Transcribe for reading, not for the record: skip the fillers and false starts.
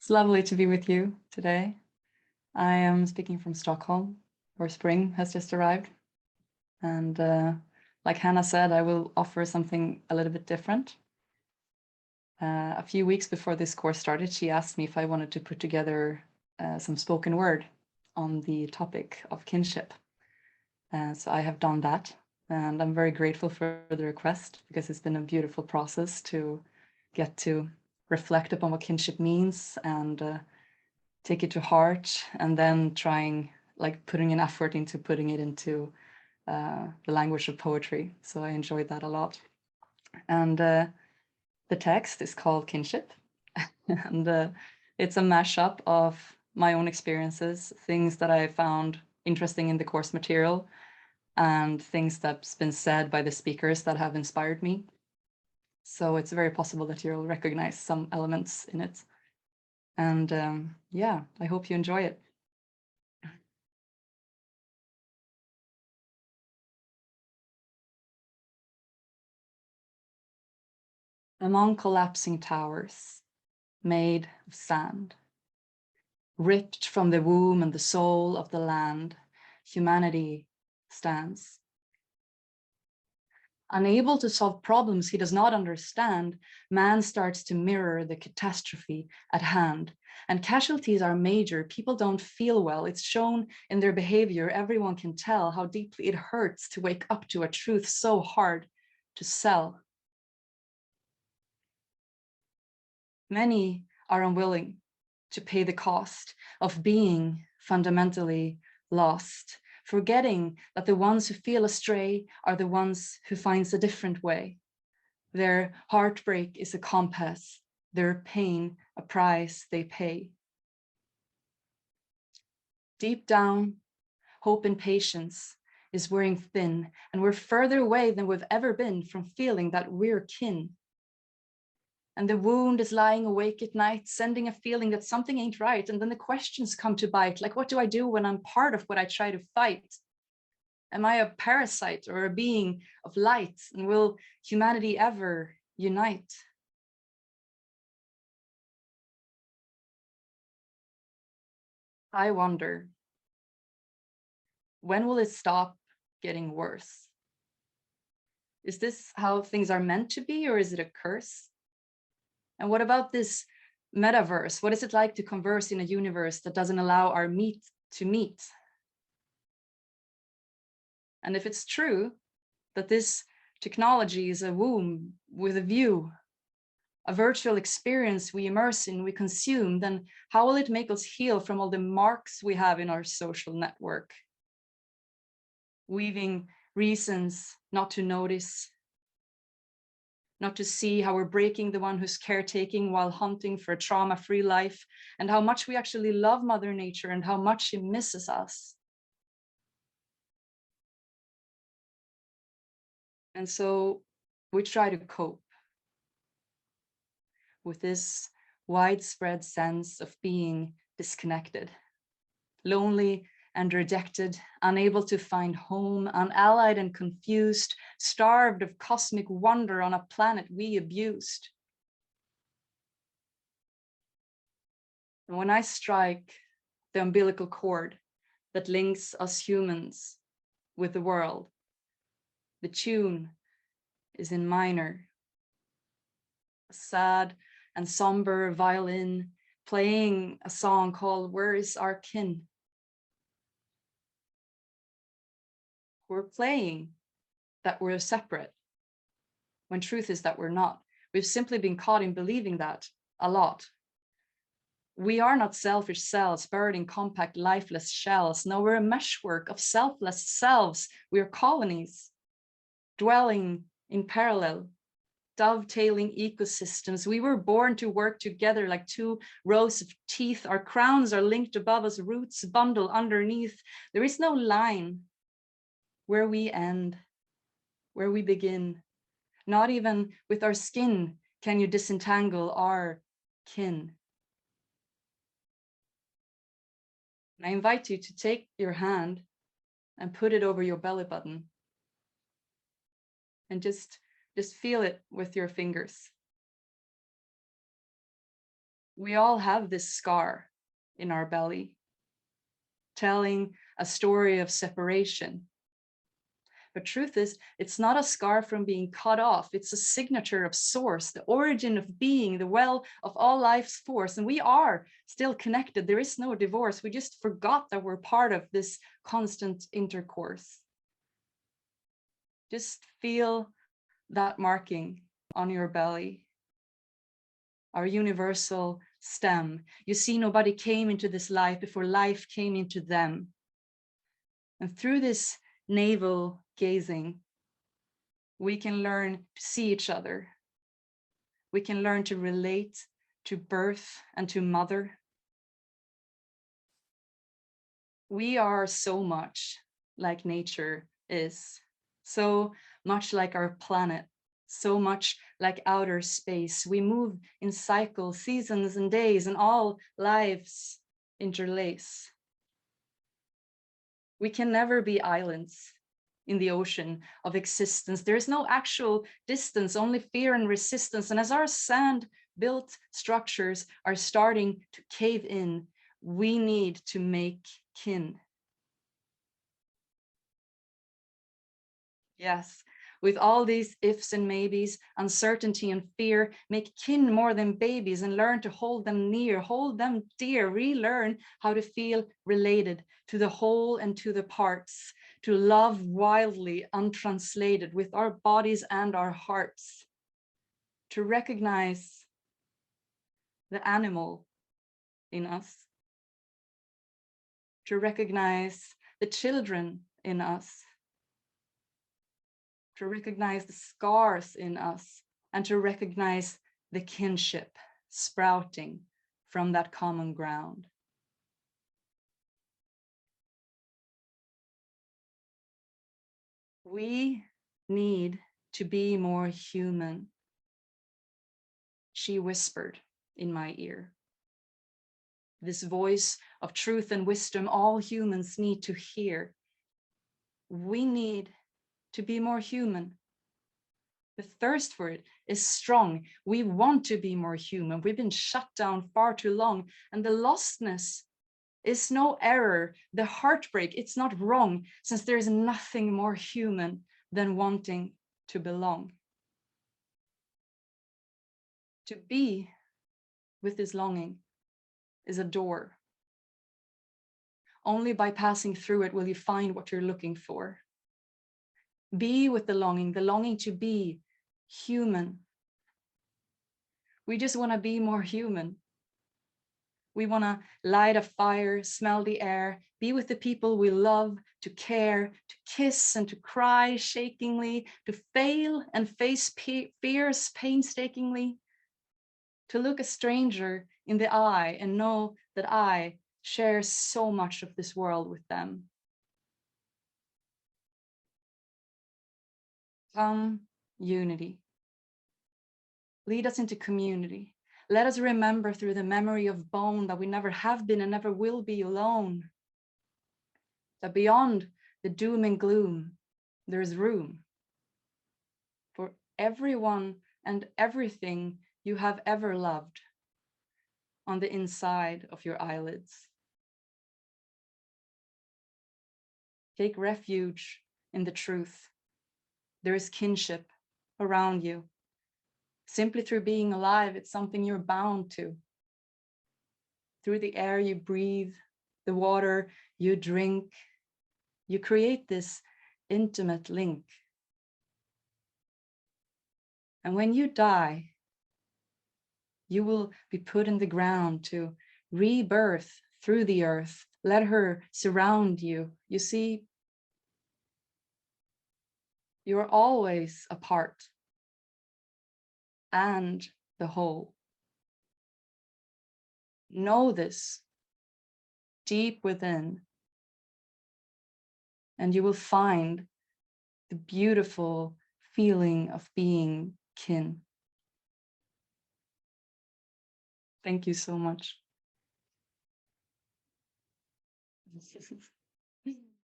It's lovely to be with you today. I am speaking from Stockholm, where spring has just arrived. And like Hannah said, I will offer something a little bit different. A few weeks before this course started, she asked me if I wanted to put together some spoken word on the topic of kinship. So I have done that, and I'm very grateful for the request because it's been a beautiful process to get to reflect upon what kinship means and take it to heart, and then putting an effort into putting it into the language of poetry. So I enjoyed that a lot. And the text is called Kinship. And it's a mashup of my own experiences, things that I found interesting in the course material, and things that's been said by the speakers that have inspired me. So it's very possible that you'll recognize some elements in it. And yeah, I hope you enjoy it. Among collapsing towers, made of sand, ripped from the womb and the soul of the land, humanity stands. Unable to solve problems he does not understand, man starts to mirror the catastrophe at hand. And casualties are major. People don't feel well. It's shown in their behavior. Everyone can tell how deeply it hurts to wake up to a truth so hard to sell. Many are unwilling to pay the cost of being fundamentally lost, forgetting that the ones who feel astray are the ones who finds a different way. Their heartbreak is a compass, their pain a price they pay. Deep down, hope and patience is wearing thin, and we're further away than we've ever been from feeling that we're kin. And the wound is lying awake at night, sending a feeling that something ain't right. And then the questions come to bite, like, what do I do when I'm part of what I try to fight? Am I a parasite or a being of light? And will humanity ever unite? I wonder, when will it stop getting worse? Is this how things are meant to be, or is it a curse? And what about this metaverse? What is it like to converse in a universe that doesn't allow our meat to meet? And if it's true that this technology is a womb with a view, a virtual experience we immerse in, we consume, then how will it make us heal from all the marks we have in our social network? Weaving reasons not to notice, not to see how we're breaking the one who's caretaking while hunting for a trauma-free life, and how much we actually love Mother Nature and how much she misses us. And so we try to cope with this widespread sense of being disconnected, lonely and rejected, unable to find home, unallied and confused, starved of cosmic wonder on a planet we abused. And when I strike the umbilical cord that links us humans with the world, the tune is in minor, a sad and somber violin playing a song called "Where is Our Kin?" We're playing that we're separate, when truth is that we're not. We've simply been caught in believing that a lot. We are not selfish cells buried in compact, lifeless shells. No, we're a meshwork of selfless selves. We are colonies, dwelling in parallel, dovetailing ecosystems. We were born to work together like two rows of teeth. Our crowns are linked above us, roots bundle underneath. There is no line where we end, where we begin. Not even with our skin can you disentangle our kin. And I invite you to take your hand and put it over your belly button and just feel it with your fingers. We all have this scar in our belly, telling a story of separation. But truth is, it's not a scar from being cut off. It's a signature of source, the origin of being, the well of all life's force. And we are still connected. There is no divorce. We just forgot that we're part of this constant intercourse. Just feel that marking on your belly, our universal stem. You see, nobody came into this life before life came into them. And through this navel gazing, we can learn to see each other. We can learn to relate to birth and to mother. We are so much like nature is, so much like our planet, so much like outer space. We move in cycles, seasons and days, and all lives interlace. We can never be islands in the ocean of existence. There is no actual distance, only fear and resistance. And as our sand-built structures are starting to cave in, we need to make kin. Yes, with all these ifs and maybes, uncertainty and fear, make kin more than babies and learn to hold them near, hold them dear, relearn how to feel related to the whole and to the parts, to love wildly untranslated with our bodies and our hearts, to recognize the animal in us, to recognize the children in us, to recognize the scars in us, and to recognize the kinship sprouting from that common ground. We need to be more human, she whispered in my ear. This voice of truth and wisdom all humans need to hear. We need to be more human. The thirst for it is strong. We want to be more human. We've been shut down far too long, and the lostness is no error. The heartbreak, it's not wrong, since there is nothing more human than wanting to belong. To be with this longing is a door. Only by passing through it will you find what you're looking for. Be with the longing to be human. We just want to be more human. We want to light a fire, smell the air, be with the people we love, to care, to kiss and to cry shakingly, to fail and face fears painstakingly, to look a stranger in the eye and know that I share so much of this world with them. Come, unity. Lead us into community. Let us remember through the memory of bone that we never have been and never will be alone. That beyond the doom and gloom, there is room for everyone and everything you have ever loved on the inside of your eyelids. Take refuge in the truth. There is kinship around you. Simply through being alive, it's something you're bound to. Through the air you breathe, the water you drink, you create this intimate link. And when you die, you will be put in the ground to rebirth through the earth. Let her surround you. You see, you're always a part and the whole. Know this deep within, and you will find the beautiful feeling of being kin. Thank you so much.